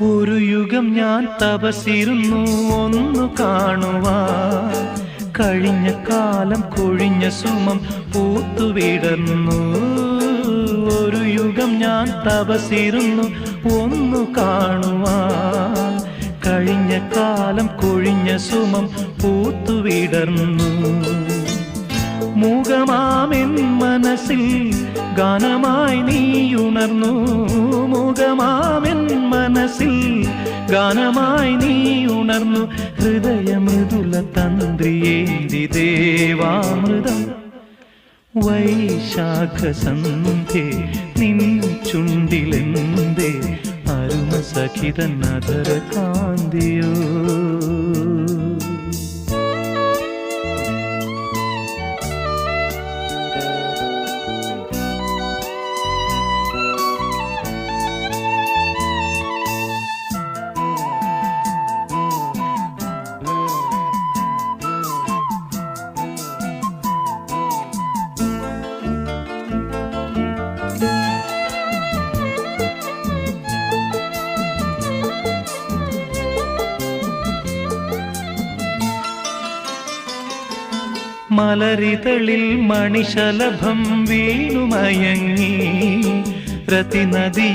ഒരു യുഗം ഞാൻ തപസിരുന്നു ഒന്നു കാണുവാൻ, കഴിഞ്ഞ കാലം കൊഴിഞ്ഞ സുമം പൂത്തുവിടർന്നു. ഒരു യുഗം ഞാൻ തപസിരുന്നു ഒന്നു കാണുവാൻ, കഴിഞ്ഞ കാലം കൊഴിഞ്ഞ സുമം പൂത്തുവിടർന്നു. മൂകമാമെൻ മനസ്സിൽ ഗാനമായി നീയുണർന്നു. മൂകമാമെൻ മനസ്സിൽ ഗാനമായി നീയുണർന്നു. ഹൃദയമൃദുല തന്ത്രിയേന്തി ദേവാമൃതം. വൈശാഖസന്ധ്യേ നിൻ ചുണ്ടിലെന്തേ അരുണ സഖിതൻ അധര കാന്തിയോ. മലരിതളിൽ മണിശലഭം വീണുമയങ്ങി രതിനദി